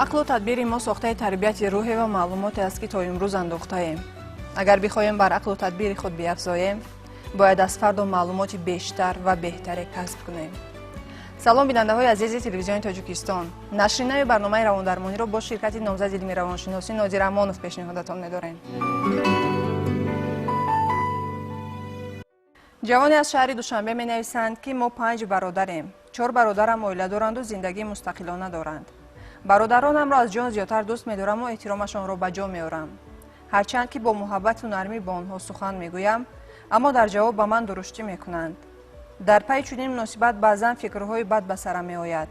عقل و تدبیر ما ساخته تربیت روحی و معلوماتی است که تا امروز انداخته‌ایم. اگر بخواهیم بر عقل و تدبیر خود بیفزاییم، باید از فرد و معلومات بیشتر و بهتری کسب کنیم. سلام بیننده های عزیز تلویزیون تاجیکستان. نشرینه برنامه رواندرمانی را با شرکت نامزد علمی روانشناسی نادر امانوف پیشنهادتان می‌داریم. جوانی از شهر دوشنبه می‌نویسند که ما 5 برادریم. 4 برادرم عائله دارند و زندگی مستقلانه دارند. برادرانم را از جان زیادتر دوست می‌دارم و احترامشان را به جا می‌آورم. هرچند که با محبت و نرمی با آنها سخن می‌گویم، اما در جواب به من درشتی می‌کنند. در پی چنین مناسبت بعضاً فکرهای بد به سرم می‌آید.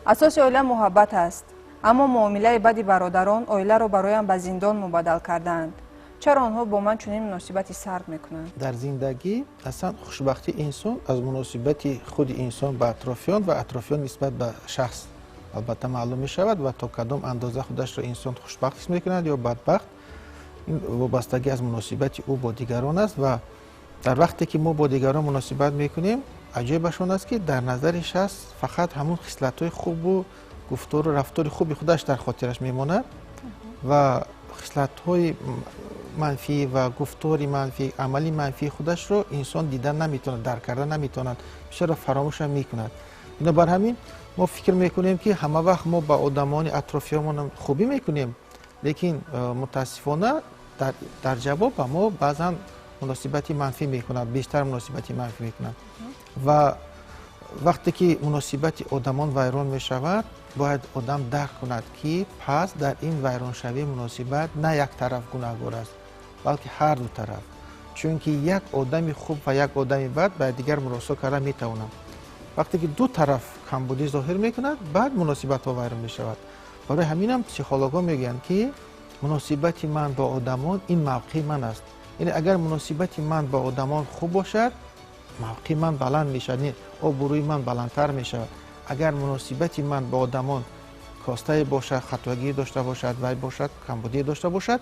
اساس عائله محبت است، اما معامله بد برادران عائله را برایم به زندان مبدل کردند. چرا آنها با من چنین مناسبتی سرد می‌کنند؟ در زندگی اصلا خوشبختی انسان از مناسبت خود انسان به اطرافیان و اطرافیان نسبت به شخص البته معلوم می‌شود و تا کدام اندازه خودش را انسان خوشبخت حس می‌کند یا بدبخت، این وابستگی از مناسبت او با دیگران است. و در وقتی که ما با دیگران مناسبت می‌کنیم، عجیبشون است که در نظر شخص فقط همون خصلت‌های خوب و گفتار و رفتار خوبی خودش در خاطرش میماند و خصلت‌های منفی و گفتار منفی، عملی منفی خودش رو انسان دیدن نمیتونه، درک کردن نمیتونه، چرا فراموش میکند. بنابر همین ما فکر میکنیم که همه وقت ما با آدمان اطرافیانمون خوبی میکنیم، لیکن متاسفانه در جواب ما بعضا مناسبتی منفی میکنند، بیشتر مناسبتی منفی میکنند. و وقتی که مناسبت آدمان ویران میشود، باید آدم درک کند که پس در این ویران شوی مناسبت نه یک طرف گناهکار است، بلکه هر دو طرف. چون که یک آدم خوب و یک آدم بد با دیگر مراسا کردن میتوانند. وقتی که دو طرف کمبودی ظاهر میکند، بعد مناسبت ها ویران میشود. برای همین هم پسیخولوژها میگن که مناسبت من با آدمان این موقع من است. یعنی اگر مناسبت من با آدمان خوب باشد، موقع من بلند میشد، یعنی آبروی من بلندتر میشود. اگر مناسبت من با آدمان کاسته باشد، خطاگی داشته باشد و باشد کمبودی داشته باشد،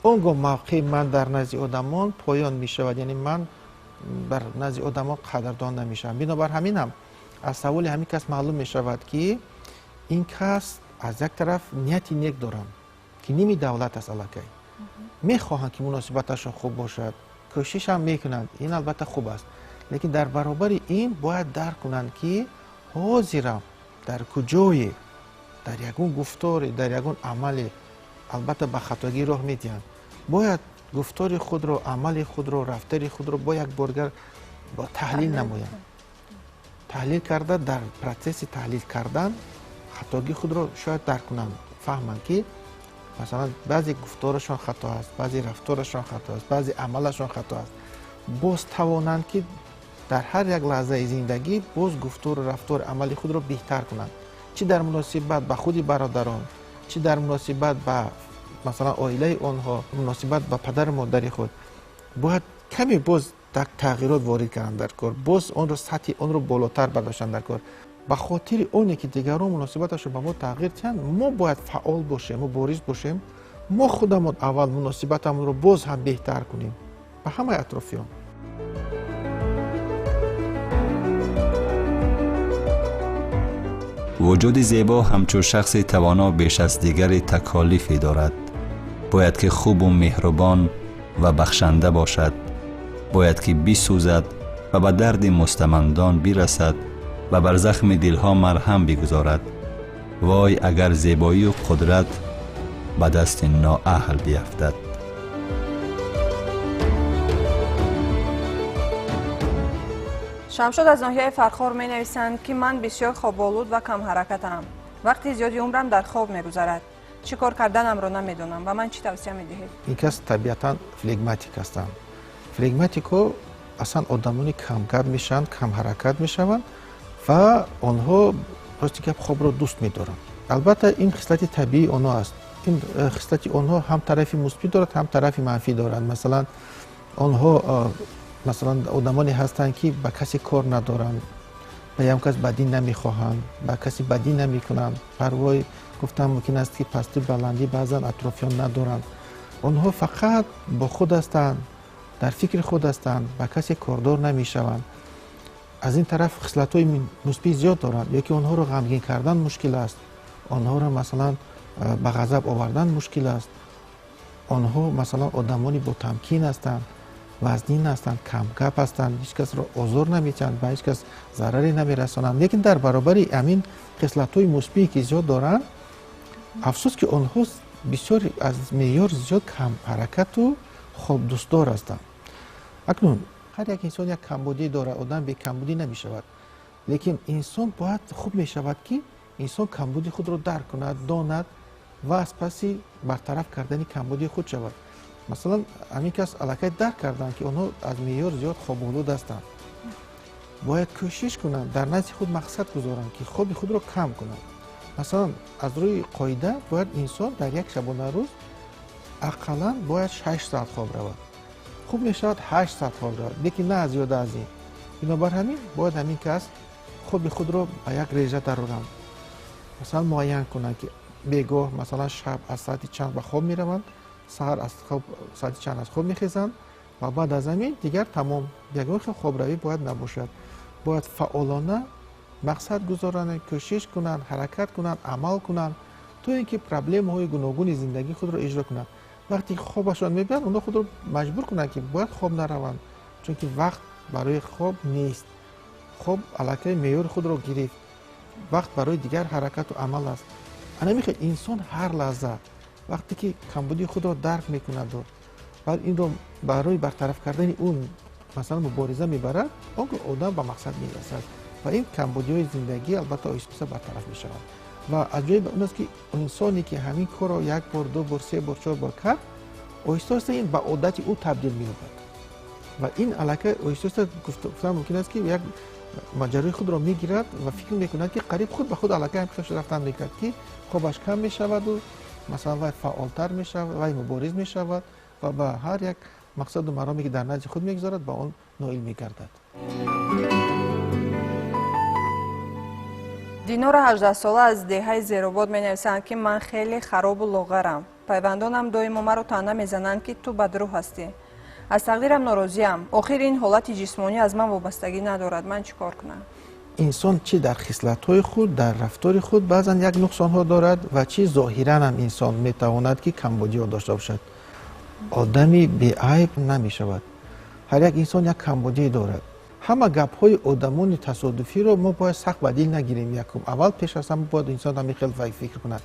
اونگاه موقع من در نزد آدمان پایان میشود، یعنی من در نزد آدمان قدردان نمیشم. بنابر همین هم از سوال همین کس معلوم میشود که این کس از یک طرف نیتی نیک دارند که نیمی دولت است، الکی میخواهند که مناسبتشون خوب باشد، کوشش هم میکنند، این البته خوب است، لیکن در برابر این باید درک کنند که حاضرم در کجای در یگون گفتار، در یگون عمل، البته به خطاگی راه میدهند، باید گفتار خود رو، عمل خود رو، رفتار خود رو با یک بارگر با تحلیل نمایند. تحلیل کرده، در پروسس تحلیل کردن خطاگی خود رو شاید درک کنند، فهمند که مثلا بعضی گفتارشان خطا است، بعضی رفتارشان خطا است، بعضی عملشان خطا است. باز توانند که در هر یک لحظه زندگی باز گفتار و رفتار عملی خود را بهتر کنند، چی در مناسبت به خود برادران، چی در مناسبت به مثلا عائله آنها، مناسبت به پدر و مادر خود. باید کمی باز تغییرات وارد کردن در کار، باز اون رو سطح اون رو بالاتر برداشتن در کار. به خاطر اونی که دیگران مناسبتش رو به ما تغییر دهند، ما باید فعال باشیم، مبارز باشیم، ما خودمون اول مناسبتمون رو باز هم بهتر کنیم به همه اطرافیان. وجود زیبا همچون شخص توانا بیش از دیگر تکالیفی دارد. باید که خوب و مهربان و بخشنده باشد. باید که بیسوزد و به درد مستمندان برسد و بر زخم دلها مرهم بگذارد. وای اگر زیبایی و قدرت به دست نااهل بیفتد. شمشاد از ناحیه فرخار می نویسند که من بسیار خواب‌آلود و کم حرکتم. وقتی زیادی عمرم در خواب می‌گذرد. چی کار کردنم را نمیدونم و من چی توصیه می‌دهید؟ این کس طبیعتاً فلگماتیک هستند. فلگماتیک‌ها اصلا آدمانی کم گپ میشن، کم حرکت میشوند و آنها راستی که خواب را دوست می‌دارند. البته این خصلت طبیعی آنها است. این خصلت آنها هم طرفی مثبت دارد، هم طرفی منفی دارد. مثلا آنها آدمانی هستند که به کسی کار ندارند، به یک کس بدی نمیخواهند، به کسی بدی نمیکنند، پروای گفتم ممکن است که پستی بلندی بعضا اطرافیان ندارند. آنها فقط با خود هستند، در فکر خود هستند، به کسی کاردار نمیشوند. از این طرف خصلت‌های مثبت زیاد دارند. یکی آنها را غمگین کردن مشکل است، آنها را مثلا به غضب آوردن مشکل است. آنها مثلا آدمانی با تمکین هستند، وزنین هستند، کم گپ هستند، هیچ کس را آزار نمیتند، به هیچ کس ضرری نمیرسانند. لیکن در برابر همین خصلت‌های مثبتی که زیاد دارند، افسوس که آنها بسیار از معیار زیاد کم حرکت و خواب دوستدار هستند. اکنون هر یک انسان یک کمبودی دارد، آدم به کمبودی نمیشود، لیکن انسان باید خوب میشود که انسان کمبودی خود را درک کند، داند و از پسی برطرف کردن کمبودی خود شود. مثلا همین کس علاقه درک کردن که آنها از معیار زیاد خواب‌آلود هستند، باید کوشش کنند در نزد خود مقصد گذارند که خواب خود را کم کنند. مثلا از روی قاعده باید انسان در یک شبانه روز اقلا باید 6 ساعت خواب رود. خوب میشود 8 ساعت خواب رود، لیکن نه زیاده از این. بنابر همین باید همین کس خواب خود را به یک رژه درآورند. مثلا معین کنند که بگاه مثلا شب از ساعت چند به خواب میروند، سحر از خواب ساعت چند از خواب میخیزند و بعد از همین دیگر تمام. یگان خواب روی باید نباشد. باید فعالانه مقصد گذارند، کوشش کنند، حرکت کنند، عمل کنند تا اینکه پرابلم های گوناگون زندگی خود را اجرا کنند. وقتی خوابشان میبرند اونها خود را مجبور کنند که باید خواب نروند، چون که وقت برای خواب نیست. خواب علاقه معیار خود را گرفت، وقت برای دیگر حرکت و عمل است. انا میخواد انسان هر لحظه وقتی که کمبودی خود را درک میکند و بعد این رو برای برطرف کردن اون مثلا مبارزه میبرد، اون آدم به مقصد میرسد و این کمبودی های زندگی البته آهسته برطرف میشود. و عجیب اون است که انسانی که همین کار را یک بار، دو بار، سه بار، چهار بار کرد، آهسته این به عادت او تبدیل می‌یابد و این علاقه آهسته گفتم ممکن است که یک ماجرای خود را میگیرد و فکر میکند که قریب خود به خود علاقه همکش رفتن میکرد که خوابش کم میشود و مثلا وای فعالتر میشود، وای مبارز میشود و به هر یک مقصد و مرامی که در نزد خود میگذارد به آن نائل میگردد. دینار 18 ساله از دهه زیروباد مینویسند که من خیلی خراب و لاغرم. پیوندانم دویم مرا طعنه میزنند که تو بدروح هستی. از تقدیرم ناراضیم. آخر این حالت جسمانی از من وابستگی ندارد. من چیکار کنم؟ انسان چی در خصلت‌های خود، در رفتار خود بعضا یک نقصان‌ها دارد و چی ظاهراً هم انسان میتواند که کمبودی داشته باشد. آدمی بی‌عیب نمیشود. هر یک انسان یک کمبودی دارد. همه گپ‌های آدمان تصادفی رو ما باید سخت بدیل نگیریم. یکم اول پیش از همه باید انسان هم خیلی فکر کند.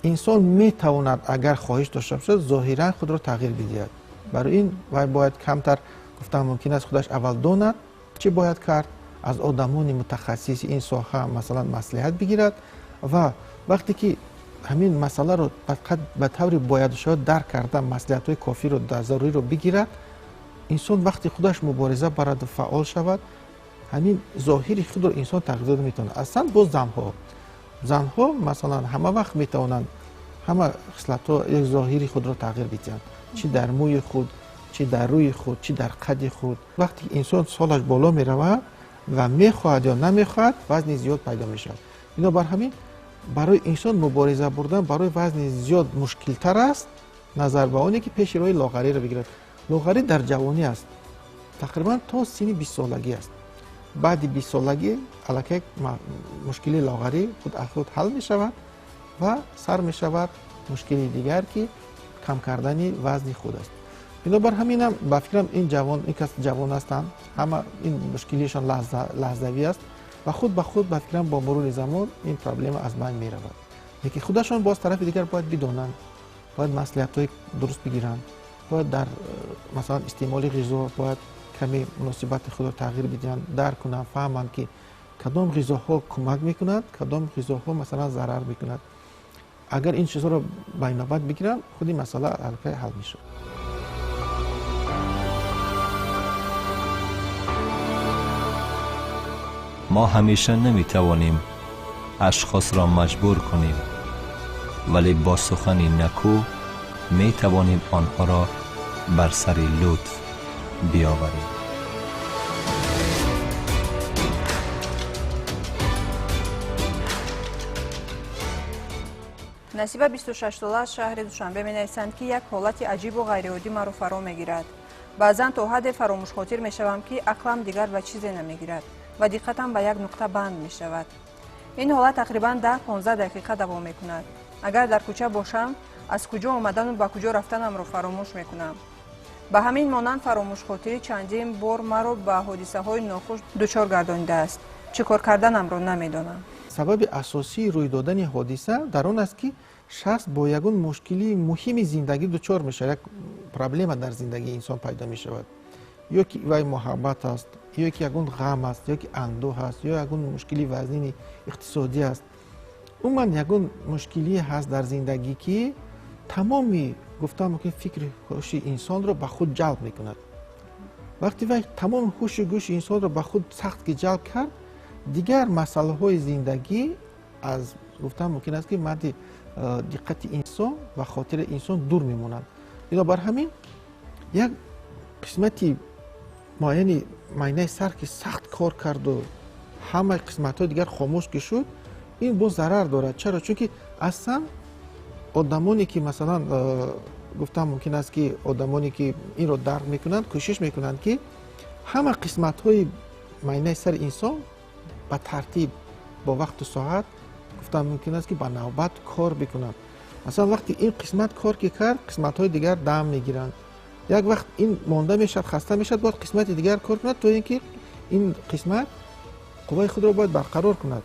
انسان میتواند اگر خواهش داشته باشد ظاهراً خود را تغییر بدهد. برای این باید کمتر گفتم ممکن است خودش اول داند چی باید کرد، از آدمان متخصص این ساحه مثلا مصلحت بگیرد و وقتی که همین مسئله رو فقط به طور باید شاید درک کرده مصلحت‌های کافی رو در ضروری رو بگیرد، انسان وقتی خودش مبارزه برد و فعال شود همین ظاهری خود رو انسان تغییر داده میتونه. اصلا باز زنها مثلا همه وقت میتونن همه خصلت‌ها یک ظاهری خود رو تغییر بدن، چی در موی خود، چی در روی خود، چی در قد خود. وقتی انسان سالش بالا میرود و میخواهد یا نمیخواهد وزن زیاد پیدا میشود. بنابر همین برای انسان مبارزه بردن برای وزن زیاد مشکل تر است نظر به آنی که پیش روی لاغری را بگیرد. لاغری در جوانی است، تقریبا تا سن 20 سالگی است. بعد 20 سالگی علاقه مشکل لاغری خود حل می شود و سر می شود مشکل دیگر که کم کردن وزن خود است. بنابر همین هم با فکرم این کس جوان هستند، همه این مشکلیشان لحظوی است و خود به خود با فکرم با مرور زمان این پرابلم از بین می رود. یکی خودشان باز طرف دیگر باید بدانند، باید مصلحت‌های درست بگیرند، باید در مثلا استعمال غذا باید کمی مناسبت خود را تغییر بدن، درک کنند، فهمند که کدام غذاها کمک میکند، کدام غذاها مثلا ضرر میکند. اگر این چیزها را به نوبت بگیرند خودی مسئله حل میشه. ما همیشه نمیتوانیم اشخاص را مجبور کنیم، ولی با سخن نکو میتوانیم آنها را بر سر لطف بیاوریم. نصیبه 26 ساله از شهر دوشنبه می‌نویسند که یک حالت عجیب و غیرعادی مرا فرا میگیرد. بعضا تا حد فراموش خاطر میشوم که عقلم دیگر به چیزی نمیگیرد و دقتم به یک نقطه بند می شود. این حالت تقریبا 10-15 دقیقه دوام می کند. агар дар кӯча бошам аз куҷо омадану ба куҷо рафтанамро фаромӯш мекунам. ба ҳамин монанд фаромӯшхотирӣ чандин бор маро ба ҳодисаҳои нохуш дучор гардонидааст. чӣ кор карданамро намедонам. сабаби асосии рӯй додани ҳодиса дар он аст ки шахс бо ягон мушкилии муҳими зиндагӣ дучор мешавад. як проблема дар зиндагии инсон пайдо мешавад. ё ки вай муҳаббат аст, ё ки ягон ғам аст, ё ки андӯҳ аст, ё ягон мушкили вазнини иқтисодӣ аст. умуман ягон мушкилие ҳаст дар зиндагӣ ки тамоми гуфтан мумкин фикри ҳуши инсонро ба худ ҷалб мекунад. вақте вай тамоми ҳушу гӯши инсонро ба худ сахт ки ҷалб кард, дигар масъалаҳои зиндагӣ аз гуфтан мумкин аст ки мадди диққати инсон ва хотири инсон дур мемонанд. бинобар ҳамин як қисмати муайяни майнаи сар ки сахт кор карду ҳамаи қисматҳои дигар хомӯш ки шуд, ин боз зарар дорад. чаро? чунки аслан одамоне ки масалан гуфтан мумкин аст ки одамоне ки инро дарк мекунанд, кӯшиш мекунанд ки ҳама қисматҳои майнаи сари инсон ба тартиб бо вақту соат гуфтан мумкин аст ки ба навбат кор бикунанд. масалан вақте ин қисмат кор ки кард, қисматҳои дигар дам мегиранд. як вақт ин монда мешавад, хаста мешавад, бояд қисмати дигар кор кунад, то ин ки ин қисмат қувваи худро бояд барқарор кунад.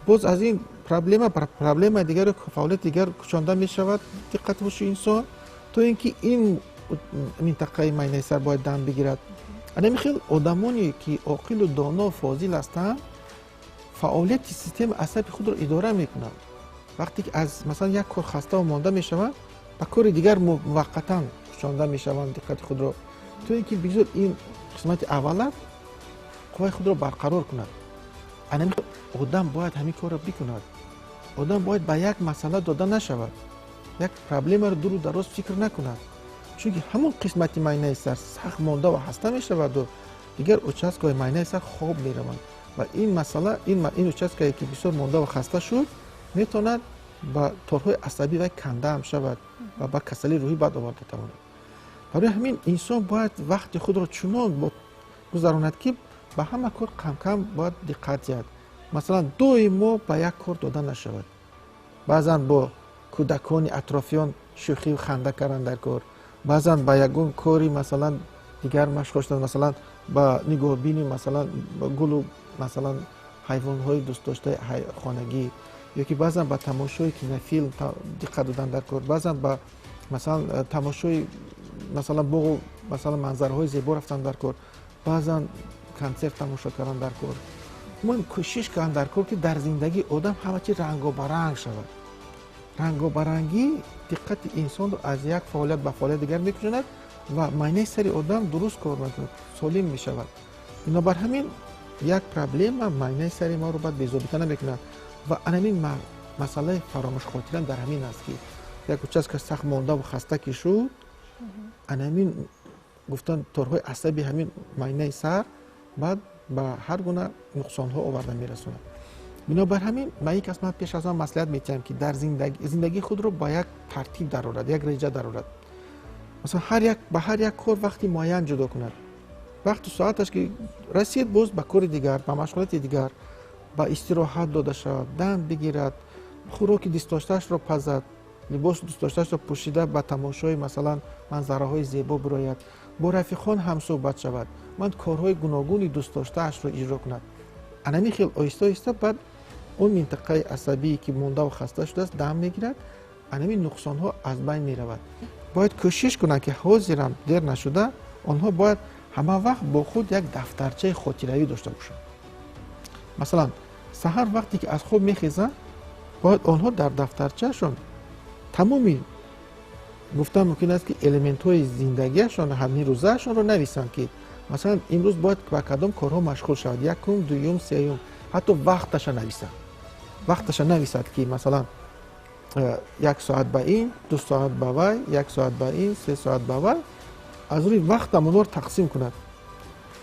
боз аз ин проблема дигаро фаъолияти дигар кушонда мешавад диққати ҳуши инсон, то ин ки ин минтақаи майнаи сар бояд дам бигирад. анами хел одамоне ки оқилу доно фозил ҳастанд, фаъолияти системаи асаби худро идора мекунанд. вақте ки аз масалан як кор хаставу монда мешаванд, ба кори дигар муваққатан кушонда мешаванд диққати худро, то ин ки бигзор ин қисмати аввала қувваи худро барқарор кунад. анами одам бояд ҳамин корро бикунад. одам бояд ба як масъала дода нашавад, як проблемаро дуру дароз фикр накунад, чунки ҳамон қисмати майнаи сар сахт монда ва хаста мешаваду дигар участкаҳои майнаи сар хоб мераванд ва ин масъала ин участкае ки бисёр монда ва хаста шуд метавонад ба торҳои асабӣ вай канда ҳам шавад ва ба касалии рӯҳӣ бад оварда тавонад. барои ҳамин инсон бояд вақти худро чунон гузаронад ки ба ҳама кор кам бояд диққат зиёд. масалан доимо ба як кор дода нашавад. баъзан бо кӯдакони атрофиён шӯхиву ханда кардан дар кор, баъзан ба ягон кори масалан дигар машғул шудан, масалан ба нигоҳбини масалан гулу масалан ҳайвонҳои дӯстдоштаи хонагӣ, ё ки баъзан ба тамошои кинофилм диққат додан дар кор, баъзан ба масалан тамошои масалан боғу масалан манзараҳои зебо рафтан дар кор, баъзан консерт тамошо кардан дар кор. ман кӯшиш кардам дар кор ки дар зиндагии одам ҳама чи рангобаранг шавад. рангобарангӣ диққати инсонро аз як фаъолият ба фаъолияти дигар мекушонад ва майнаи сари одам дуруст кор мекунад, солим мешавад. бинобар ҳамин як проблема майнаи сари маро баъд безобита намекунад ва анамин масъалаи фаромӯшхотирам дар ҳамин аст ки як участка сахт мондаву хаста ки шуд, анамин гуфтан торҳои асаби ҳамин майнаи сар баъд ба ҳар гуна нуқсонҳо оварда мерасонад. бинобар ҳамин ба ин қисмат пеш аз ҳама маслиҳат медиҳам ки дар зиндагии худро ба як тартиб дарорад, як реҷа дарорад. масалан ба ҳар як кор вақти муайян ҷудо кунад. вақту соаташ ки расид боз ба кори дигар, ба машғулияти дигар, ба истироҳат дода шавад, дам бигирад, хӯроки дӯстдоштаашро пазад, либоси дӯстдоштаашро пӯшида ба тамошои масалан манзараҳои зебо бирояд, бо рафиқон ҳамсӯҳбат шавад, ман корҳои гуногуни дӯстдоштаашро иҷро кунад. анами хел оҳиста оҳиста баъд он минтақаи асабие ки мондаву хаста шудааст дам мегирад, анами нуқсонҳо аз байн меравад. бояд кӯшиш кунанд ки ҳозирам дер нашуда онҳо бояд ҳама вақт бо худ як дафтарчаи хотиравӣ дошта бошанд. масалан саҳар вақте ки аз хоб мехезанд, бояд онҳо дар дафтарчаашон тамоми гуфтан мумкин аст ки элементҳои зиндагиашон ҳамин рӯзаашонро нависанд ки масалан имрӯз бояд ба кадом корҳо машғул шавад, якум, дуюм, сеюм, ҳатто вақташа нависад ки масалан 1 соат ба ин, 2 соат ба вай, 1 соат ба ин, 3 соат ба вай, аз рӯи вақтам онҳоро тақсим кунад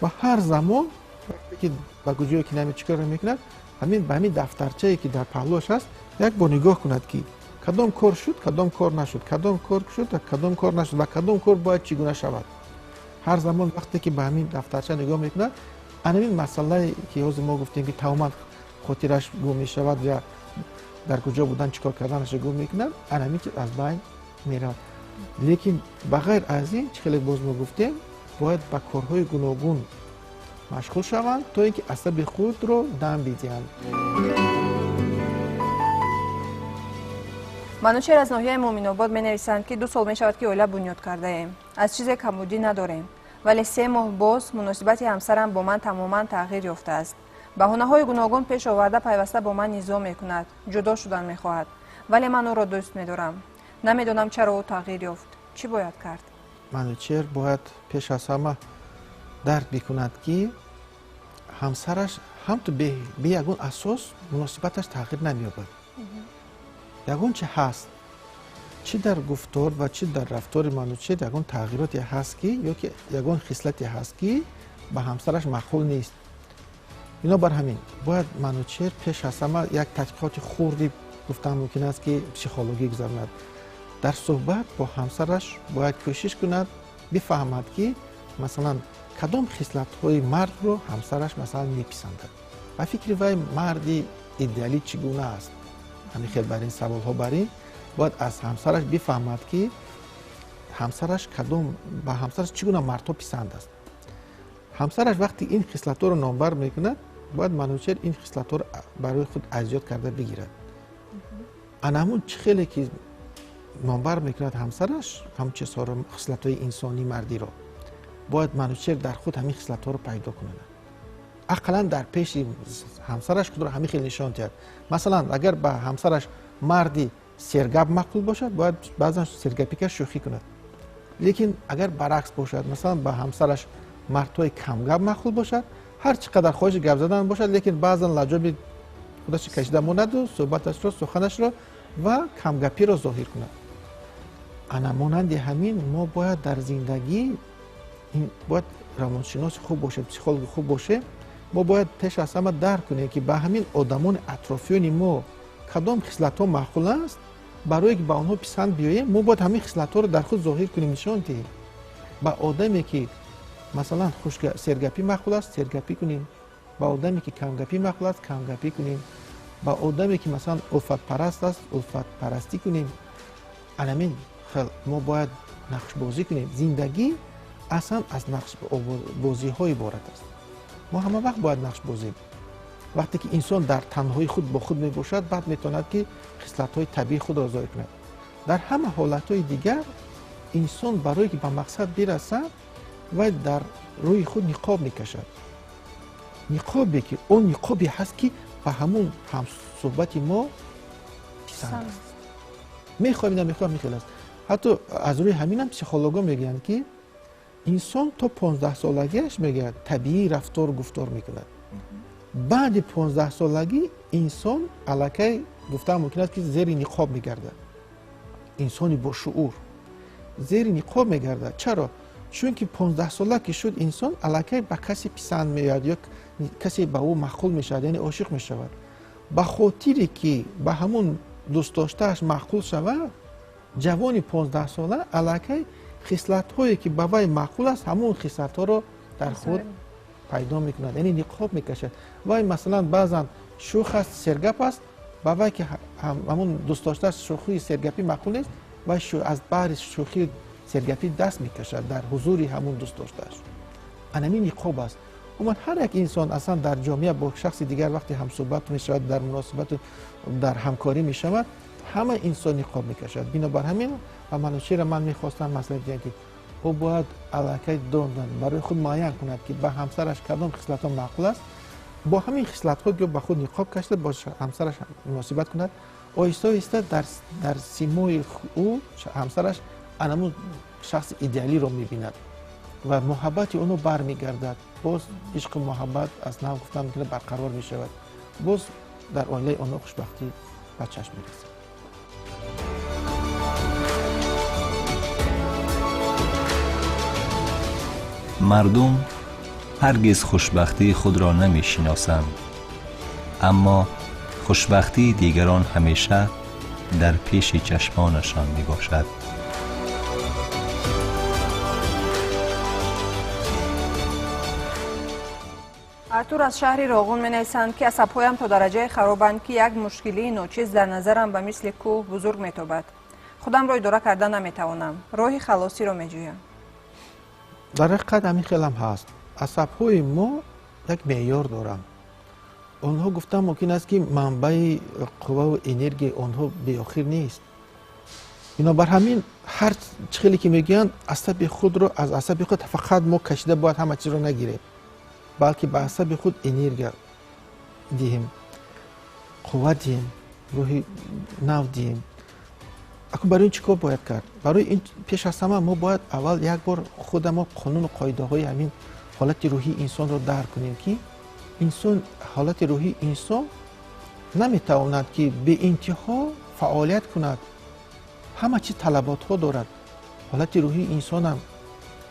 ва ҳар замон вақте ки ба куҷое ки нами чӣ кор мекунад, ба ҳамин дафтарчае ки дар паҳлуаш ҳаст як бор нигоҳ кунад ки кадом кор шуд, кадом кор нашуд, кадом кор шуд, кадом кор нашуд ва кадом кор бояд чӣ гуна шавад. ҳар замон вақте ки ба ҳамин дафтарча нигоҳ мекунад, анамин масъалае ки ҳозир мо гуфтем ки тамоман хотираш гум мешавад ё در کجا بودن چیکار کردنش گم میکنن، انمی که از بین میره. لیکن بغیر از این خیلی باز ما گفتیم باید با کارهای گوناگون مشغول شوند تا اینکه عصب خود رو دم بدهند. منوچهر از ناحیه مومن‌آباد می‌نویسند که 2 سال می‌شود که اویله بنیاد کرده ایم. از چیز کمبودی نداریم. ولی 3 ماه باز مناسبت همسرم با من تماما تغییر یافته است. بهانه‌های گوناگون پیش آورده پیوسته با من نزاع می‌کند. جدا شدن می‌خواهد. ولی من او را دوست می‌دارم. نمی‌دانم چرا او تغییر یافت. چی باید کرد؟ منوچهر باید پیش از همه درک بکند که همسرش هم تو به یگون اساس مناسبتش تغییر نمی‌یابد. یگون چه هست، چی در گفتار و چی در رفتار منوچهر یگون تغییراتی هست که یا که یگون خصلتی هست که به همسرش مخول نیست. اینا بر همین باید منوچهر پیش از همه یک تحقیقات خوردی گفتن ممکن است که پسیکولوژی گذارد. در صحبت با همسرش باید کوشش کند بفهمد که مثلا کدام خصلت‌های مرد رو همسرش مثلا میپسندد و فکر وی مردی ایدئالی چگونه است. همین خیلی برای این سوال‌ها برای باید از همسرش بفهمد که همسرش کدام با همسرش چگونه مردها پسند است. همسرش وقتی این خصلت‌ها رو نامبر میکند باید منوچهر این خصلت‌ها رو برای خود ازیاد کرده بگیرد. انمون چه خیلی که نامبر میکند همسرش همون چیزها رو خصلت‌های انسانی مردی رو باید منوچهر در خود همین خصلت‌ها رو پیدا کند. اقلا در پیش همسرش خود رو همین خیلی نشان دهد. مثلا اگر به همسرش مردی سرگپ مقبول باشد باید بعضا سرگپی که شوخی کند. لیکن اگر برعکس باشد مثلا به همسرش مردهای کمگپ مقبول باشد هر چقدر خواهش گپ زدن باشد لیکن بعضا لجاج خودش کشیده ماند و صحبتش رو سخنش رو و کمگپی رو ظاهر کند. انا مانند همین ما باید در زندگی باید روانشناس خوب باشه، پسیکولوژ خوب باشه. ما باید پیش از همه درک کنیم که به همین آدمان اطرافیان ما کدام خصلت‌ها معقول است برای که به آنها پسند بیاییم ما باید همین خصلت‌ها رو در خود ظاهر کنیم، نشان دهیم. با آدمی که مثلا سرگپی معقول است سرگپی کنیم، با آدمی که کمگپی معقول است کمگپی کنیم، با آدمی که مثلا الفت پرست است الفت پرستی کنیم. علمین ما باید نقش بازی کنیم. زندگی اصلا از نقش بازی های عبارت است. ما همه وقت باید نقش بازی. وقتی که انسان در تنهایی خود با خود می باشد بعد میتواند که خصلت های طبیعی خود را ظاهر کند. در همه حالت های دیگر انسان برای که به مقصد برسد و در روی خود نقاب میکشد. نقابی که اون نقابی هست که به همون هم صحبت ما پسند است. میخوایم نمیخوایم میخواد است. حتی از روی همین هم پسیکولوژا میگن که انسان تا 15 سالگیش میگه طبیعی رفتار و گفتار میکند. بعد 15 سالگی انسان الکی گفتن ممکن است که زیر نقاب میگرده. انسانی با شعور زیر نقاب میگرده. چرا؟ چون که 15 ساله که شد انسان الکی به کسی پسند میاد یا کسی به او مخول میشود یعنی عاشق میشود. به خاطری که به همون دوست داشتهش مخول شود جوانی 15 ساله الکی خصلت هایی که به وی معقول است همون خصلت ها رو در خود پیدا میکند یعنی نقاب میکشد. وی مثلا بعضا شوخ است سرگپ است به وی که همون دوست داشته شوخی سرگپی معقول نیست و از بحر شوخی سرگپی دست میکشد در حضور همون دوست داشتهش. همین نقاب است. اما هر یک انسان اصلا در جامعه با شخص دیگر وقتی هم صحبت میشود در مناسبت در همکاری میشود همه انسان نقاب میکشد. بنابر همین و منوچهر من میخواستم مثلا که او باید علاقه داندن برای خود معین کند که به همسرش کدام خصلت‌ها معقول است با همین خصلت‌ها که به خود نقاب کشیده با همسرش مناسبت کند. آهسته آهسته در سیمای او همسرش همون شخص ایدئالی رو میبیند و محبت اونو برمیگردد. باز عشق و محبت از نو گفتم میتونه برقرار میشود. باز در آینده اونو خوشبختی به چشم میرسد. مردم هرگز خوشبختی خود را نمی شناسند، اما خوشبختی دیگران همیشه در پیش چشمانشان می باشد. مفتور از شهر راغون می‌نویسند که عصب‌هایم تا درجه خرابند که یک مشکلی ناچیز در نظرم به مثل کوه بزرگ می‌تابد. خودم را اداره کردن نمی‌توانم. راه خلاصی را می‌جویم. در حقیقت همین خیلی هم هست. عصب‌های ما یک معیار دارند. آنها گفتن ممکن است که منبع قوه و انرژی آنها بی‌آخر نیست. بنابر همین هر چیزی که میگن عصب خود رو از عصب خود فقط ما کشیده باید همه چیز رو نگیریم، بلکه به عصب خود انرژی دهیم، قوت دهیم، روح نو دهیم. اکنون برای این چیکار باید کرد؟ برای این پیش از همه ما باید اول یک بار خود ما قانون و قاعده های همین حالت روحی انسان رو درک کنیم که انسان حالت روحی انسان نمیتواند که به انتها فعالیت کند. همه چی طلبات ها دارد. حالت روحی انسان هم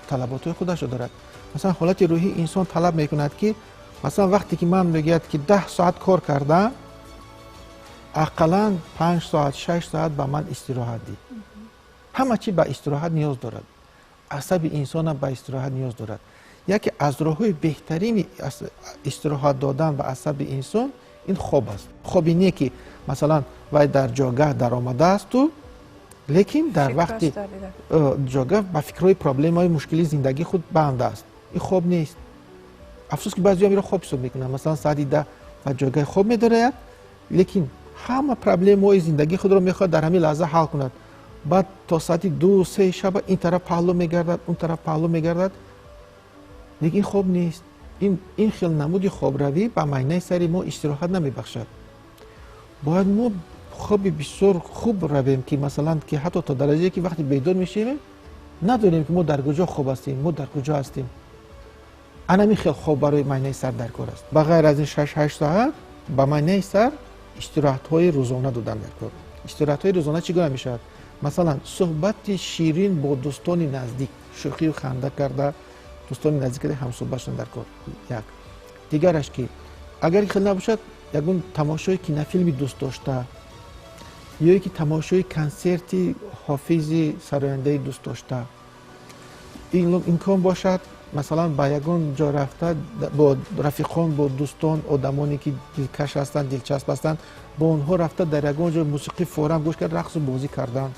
طلبات های خودش دارد. مثلا حالت روحی انسان طلب میکند که مثلا وقتی که من میگید که 10 ساعت کار کردم، اقلا 5 ساعت 6 ساعت به من استراحت دی. همه چی به استراحت نیاز دارد. عصب انسان هم به استراحت نیاز دارد. یکی از راه‌های بهترین استراحت دادن به عصب انسان این خواب است. خواب اینه که مثلا وای در جاگاه در آمده است و لیکن در وقتی جاگاه با فکرهای پرابلم های مشکلی زندگی خود بنده است. این خواب نیست. افسوس که بعضی میره خواب حساب میکنن. مثلا ساعت 10 و جاگاه خواب میداره، لیکن همه پرابلم های زندگی خود رو میخواد در همین لحظه حل کند. بعد تا ساعت 2 3 شب این طرف پهلو میگردد، اون طرف پهلو میگردد. لیکن این خواب نیست. این خیلی نمودی خواب روی به معنی سری ما استراحت نمیبخشد. باید ما خواب بسیار خوب رویم که مثلا که حتی تا درجه که وقتی بیدار میشیم ندونیم که ما در کجا خواب هستیم، ما در کجا هستیم. انا خیلی خوب برای معنی سر در کار است. بغیر از این 6 8 ساعت به معنی سر استراحت های روزانه دادن در کار. استراحت های روزانه چیگونه میشود؟ مثلا صحبت شیرین با دوستان نزدیک، شوخی و خنده کرده دوستان نزدیک هم صحبتشون در کار. یک دیگرش که اگر خیلی نباشد یگون تماشای کینوفیلم دوست داشته یا یکی تماشای کنسرت حافظ سراینده دوست داشته، این امکان باشد مثلا با یگون جا رفته با رفیقان با دوستان آدمانی که دلکش هستند دلچسب هستند با اونها رفته در یگون جا موسیقی فورم گوش کرد رقص و بازی کردن.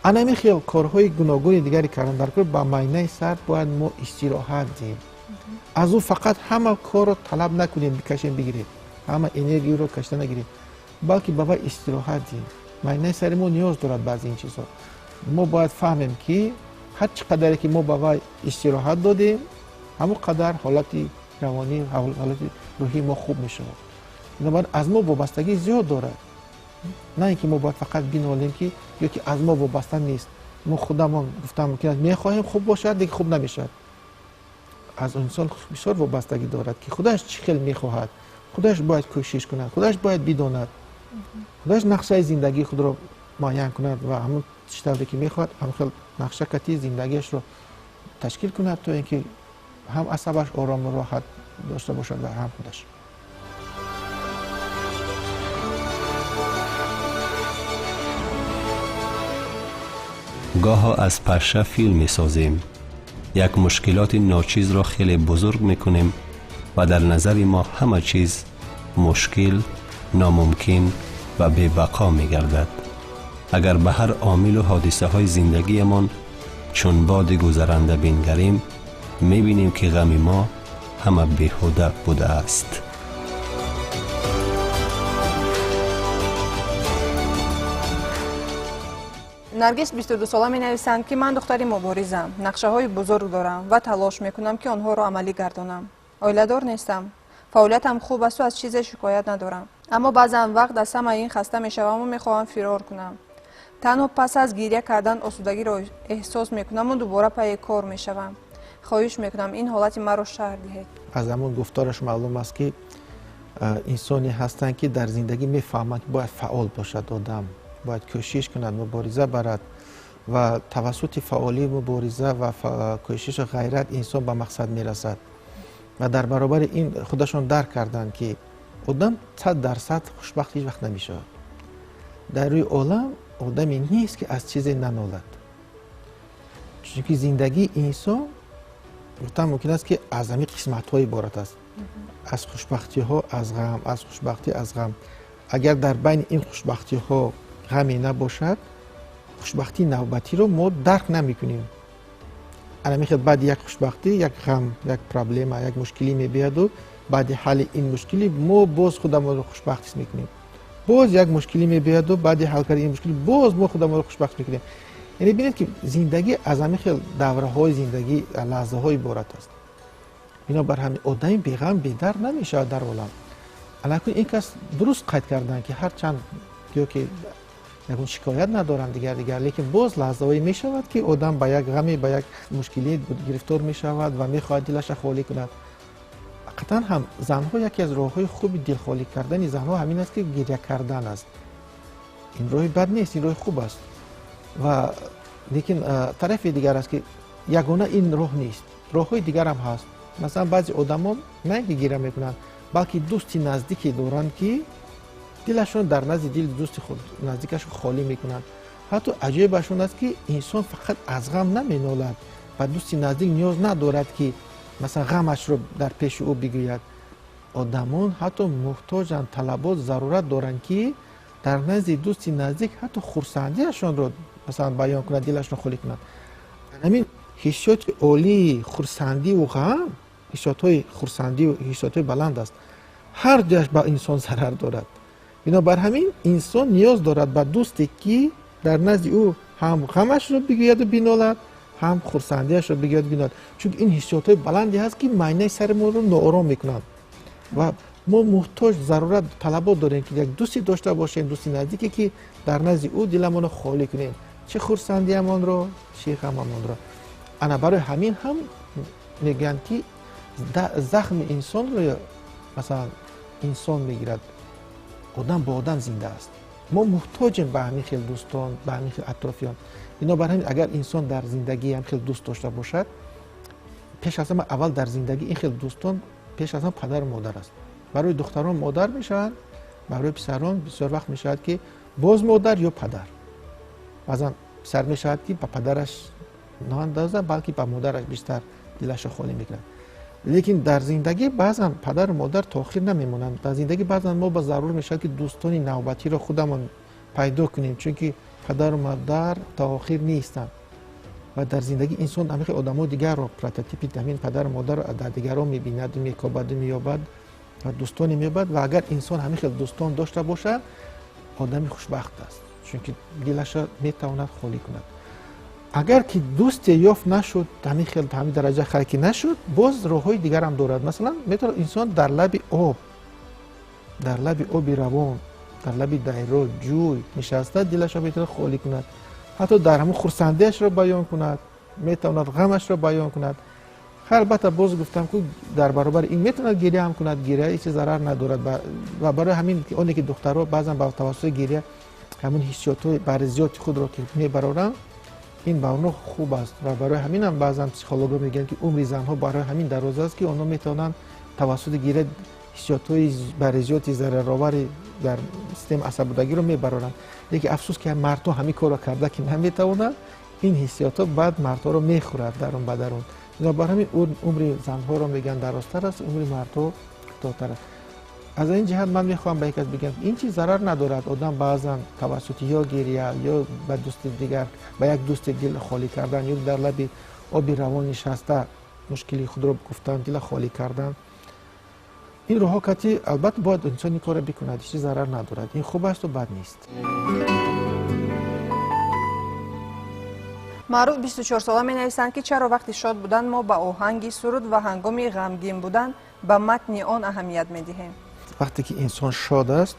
انا خیلی کارهای گوناگون دیگری کردن در کار با معنی سر باید ما استراحت دیم. از او فقط همه کار رو طلب نکنیم بکشیم بگیریم، همه انرژی رو کشته نگیریم، بلکه بابا استراحت دیم. معنی سر ما نیاز دارد بعضی این چیزها. ما باید فهمیم که هر چقدر که ما بابا استراحت دادیم همون قدر حالت روانی حالت روحی ما خوب میشه. بنابراین از ما وابستگی زیاد دارد. نه اینکه ما باید فقط بینالیم که یکی از ما وابسته نیست. ما خودمون گفتم که میخواهیم خوب باشد دیگه خوب نمیشد. از انسان بسیار وابستگی دارد که خودش چی خیلی میخواهد، خودش باید کوشش کند، خودش باید بداند، خودش نقشه زندگی خود را معین کند و همون چیزی که میخواد هم خیلی نقشه کتی زندگیش رو تشکیل کند تا اینکه هم عصبش آرام و راحت داشته باشد و هم خودش. گاه از پشه فیلم می سازیم. یک مشکلات ناچیز را خیلی بزرگ می کنیم و در نظر ما همه چیز مشکل، ناممکن و بی بقا می گردد. اگر به هر عامل و حادثه های زندگیمان چون باد گذرنده بنگریم می بینیم که غم ما همه بیهوده بوده است. نرگس 22 ساله می نویسند که من دختری مبارزم، نقشه های بزرگ دارم و تلاش می کنم که آنها را عملی گردانم. آیله‌دار نیستم، فعالیتم خوب است و از چیزی شکایت ندارم، اما بعضا وقت از همه این خسته می شوم و می خواهم فرار کنم. تنها پس از گریه کردن آسودگی را احساس می کنم و دوباره پی کار می شوم. خواهش می کنم این حالت مرا شرح دهید. از همون گفتارش معلوم است که انسانی هستند که در زندگی می فهمند که باید فعال باشد، آدم باید کوشش کند، مبارزه برد و توسط فعالی مبارزه و کوشش و غیرت انسان به مقصد می رسد و در برابر این خودشان درک کردند که آدم 100% خوشبخت هیچ وقت نمی شود. در روی عالم آدمی نیست که از چیزی ننالد، چون که زندگی انسان گفتم ممکن است که از همین قسمت های عبارت است. از خوشبختی ها از غم، از خوشبختی از غم. اگر در بین این خوشبختی ها غمی نباشد، خوشبختی نوبتی رو ما درک نمیکنیم. انا میخواد بعد یک خوشبختی، یک غم، یک پرابلم، یک مشکلی میبیاد و بعد حل این مشکلی ما باز خودمون رو خوشبخت میکنیم. باز یک مشکلی میبیاد و بعد حل کردن این مشکلی باز ما خودمون رو خوشبخت میکنیم. یعنی ببینید که زندگی از همین خیلی دوره های زندگی لحظه های عبارت است. اینا بر همین آدمی بیغم بی‌درد نمیشه در عالم. البته این کس درست قید کردن که هر چند که یکون شکایت ندارن دیگر لیکن باز لحظه هایی می شود که آدم با یک غمی با یک مشکلی گرفتار می شود و می خواهد دلش خالی کند. قطعا هم زنها یکی از راه های خوب دل خالی کردن زنها همین است که گریه کردن است. این راه بد نیست، این راه خوب است. و لیکن طرف دیگر است که یگانه این راه نیست، راه های دیگر هم هست. مثلا بعضی آدما نه اینکه گریه میکنند بلکه دوستی نزدیکی دارند که دلشون در نزد دل دوست خود نزدیکشون خالی میکنند. حتی عجیبشون است که انسان فقط از غم نمینالد و دوستی نزدیک نیاز ندارد که مثلا غمش رو در پیش او بگوید. آدمان حتی محتاجند، طلبات ضرورت دارند که در نزد دوستی نزدیک حتی خرسندیشون رو مثلا بیان کنند، دلشون خالی کنند. همین حسیات عالی خرسندی و غم، حسیات خرسندی و حسیات بلند است. هر دوش با انسان ضرر دارد. بنابر همین انسان نیاز دارد به دوستی که در نزد او هم غمش رو بگوید و بینالد، هم خرسندیش رو بگوید و بینالد. چون این حسیات بلندی هست که معنی سرمون رو ناآرام میکنند و ما محتاج ضرورت طلبات داریم که یک دوستی داشته باشیم، دوستی نزدیکی که در نزد او دلمون رو خالی کنیم، چه خرسندیمون رو چه غممون رو. انا برای همین هم میگن که زخم انسان رو مثلا انسان میگیرد، آدم با آدم زنده است. ما محتاجیم به همین خیل دوستان، به همین خیل اطرافیان. بنابراین اگر انسان در زندگی هم خیل دوست داشته باشد، پیش از همه اول در زندگی این خیل دوستان پیش از همه پدر و مادر است. برای دختران مادر میشوند، برای پسران بسیار وقت میشود که باز مادر یا پدر. بعضا پسر میشود که به پدرش نااندازه بلکه به مادرش بیشتر دلش خالی میکنه. لیکن در زندگی بعضا پدر و مادر تاخیر نمیمونند. در زندگی بعضا ما با ضرور میشه که دوستانی نوبتی رو خودمون پیدا کنیم، چون که پدر و مادر تاخیر نیستند و در زندگی انسان همیشه آدمای دیگر رو پروتوتیپ همین پدر و مادر رو در دیگران میبیند، میکوبد، مییابد و دوستانی مییابد. و اگر انسان همیشه دوستان داشته باشه آدمی خوشبخت است، چون که دلش میتواند خالی کند. اگر که دوست یافت نشد، همین درجه خلقی نشد، باز راههای دیگر هم دارد. مثلا میتونه انسان در لب آب، در لب آب روان، در لب دریای جوی نشسته دلش رو میتونه خالی کند. حتی در همون خرسندیش رو بیان کند، میتواند غمش رو بیان کند. البته باز گفتم که در برابر این میتواند گریه هم کند، گریه هیچ ضرر ندارد و برای همین که اونی که دخترها بعضا با توسط گریه همون حسیات های برزیات خود رو که میبرارن، این با اونها خوب است و برای همین هم بعضا پسیکولوژها میگن که عمر زنها برای همین دراز است که اونها میتونن توسط گریه حسیات‌های برزیات ضررآور در سیستم عصبی رو میبرارن. لیکن افسوس که مردها همین کارو کرده که نمیتونن، این حسیات‌ها بعد مردها رو میخورد درون بدرون. برای همین عمر زنها رو میگن درازتر است، عمر مردها کوتاه‌تر است. از این جهت من میخوام به یک از بگم این چیز ضرر ندارد. آدم بعضا توسط یا گریه یا به دوست دیگر به یک دوست دل خالی کردن یا در لب آب روان نشسته مشکلی خود رو گفتن، دل خالی کردن، این راه کتی البته باید انسان این کار بکند، چیز ضرر ندارد. این خوب است و بد نیست. معروف 24 ساله می نویسند که چرا وقتی شاد بودن ما به آهنگی سرود و هنگامی غمگین بودن به متن آن اهمیت می دهیم. وقتی که انسان شاد است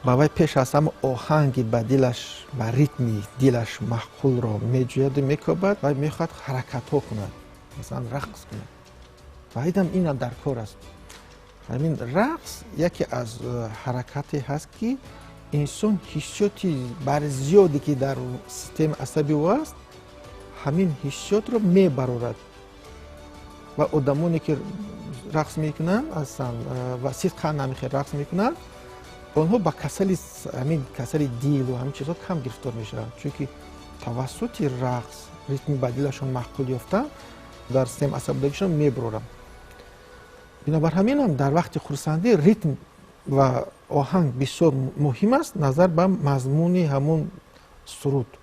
با وی پیش از همه آهنگی به دلش به ریتمی دلش معقول را میجوید و میکوبد و میخواد حرکت ها کند، مثلا رقص کند و این در کار است. همین رقص یکی از حرکتی هست که انسان حسیاتی بر زیادی که در سیستم عصبی است همین حسیات رو میبرارد و آدمانی که رقص میکنن اصلا و صدقا نمیخواد رقص میکنن، آنها با کسل دیل و همین چیزها کم گرفتار میشن، چون که توسط رقص ریتم بدیلشون معقول یافته در سیستم عصبیشون میبرارن. بنابر همین هم در وقت خرسندی ریتم و آهنگ بسیار مهم است نظر به مضمون همون سرود.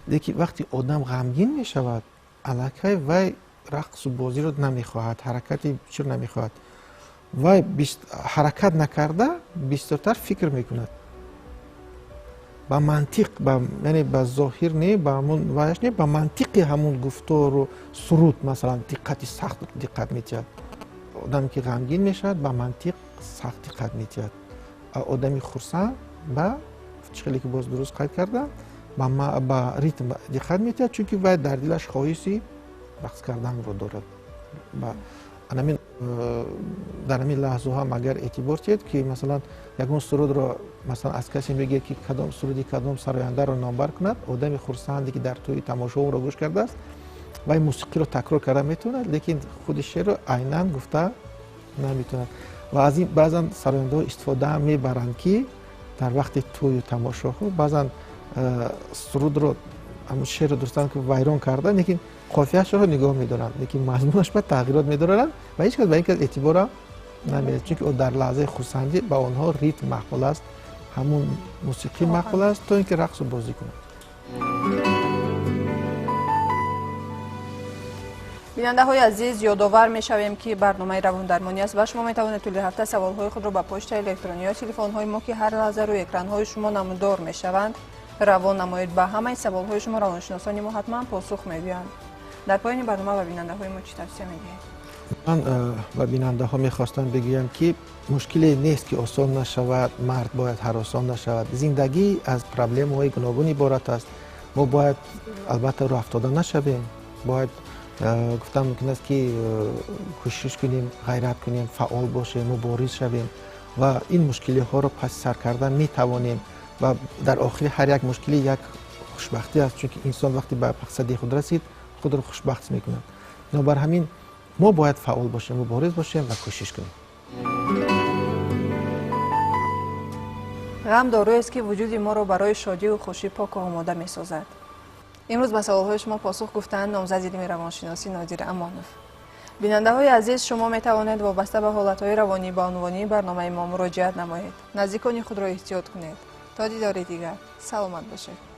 لیکن وقتی آدم غمگین می شود الکی وی رقص و بازی رو نمیخواهد، حرکتی چرا نمیخواهد، وی حرکت نکرده بیشتر فکر میکند با منطق، یعنی با ظاهر نه، با همون وایش نه، با منطق همون گفتار و سرود مثلا دقت سخت دقت میتید. آدمی که غمگین میشد با منطق سخت دقت میتید. آدمی خرسند با چخیلی که باز درست قید کرده با ریتم دقت میتید، چون که وی در دلش خواهشی رقص کردن رو دارد. در همین لحظه ها اگر اعتبار تید که مثلا یکون سرود رو مثلا از کسی میگه که کدام سرودی کدام سراینده رو نامبر کند، آدم خرسندی که در توی تماشا اون رو گوش کرده است و این موسیقی رو تکرار کرده میتوند، لیکن خود شعر رو عیناً گفته نمیتوند. و از این بعضا سراینده ها استفاده هم میبرند که در وقت توی تماشا ها بعضا سرود رو همون شعر رو درستان که ویران کرده، لیکن قافیه‌اش رو نگاه می‌دارن، لیکن مضمونش به تغییرات می‌دارن و هیچ کس به این کس اعتبار نمیده، چون که در لحظه خرسندی با آنها ریتم مقبول است، همون موسیقی مقبول است تا اینکه رقص و بازی کنند. بیننده های عزیز، یادآور می‌شویم که برنامه رواندرمانی است و شما می‌توانید طول هفته سوال‌های خود را با پشت الکترونی یا تلفن‌های ما که هر لحظه روی اکران‌های شما نمودار می‌شوند روان نمایید. به همه سوال‌های شما روانشناسان ما حتما پاسخ می‌دهند. در پایان برنامه به بیننده های ما چی توصیه می‌دهید؟ من به بیننده ها می‌خواستم بگویم که مشکلی نیست که آسان نشود، مرد باید هراسان نشود. زندگی از پرابلم های گوناگون عبارت است. ما باید البته راه افتاده نشویم، باید گفتم ممکن است که کوشش کنیم، غیرت کنیم، فعال باشیم، مبارز شویم و این مشکلی ها رو پس سر کردن می‌توانیم و در آخر هر یک مشکلی یک خوشبختی است، چون که انسان وقتی به مقصد خود رسید خود رو خوشبخت می‌کند. بنابر همین ما باید فعال باشیم، مبارز باشیم و کوشش کنیم. غم دارویی است که وجود ما را برای شادی و خوشی پاک و آماده می‌سازد. امروز به سوال‌های شما پاسخ گفتند نامزد علم روانشناسی نادر امانوف. بیننده های عزیز، شما می توانید وابسته به حالت‌های روانی با عنوانی برنامه ما مراجعت نمایید. نزدیکان خود را احتیاط کنید. تا دیدار دیگر، سلامت باشید.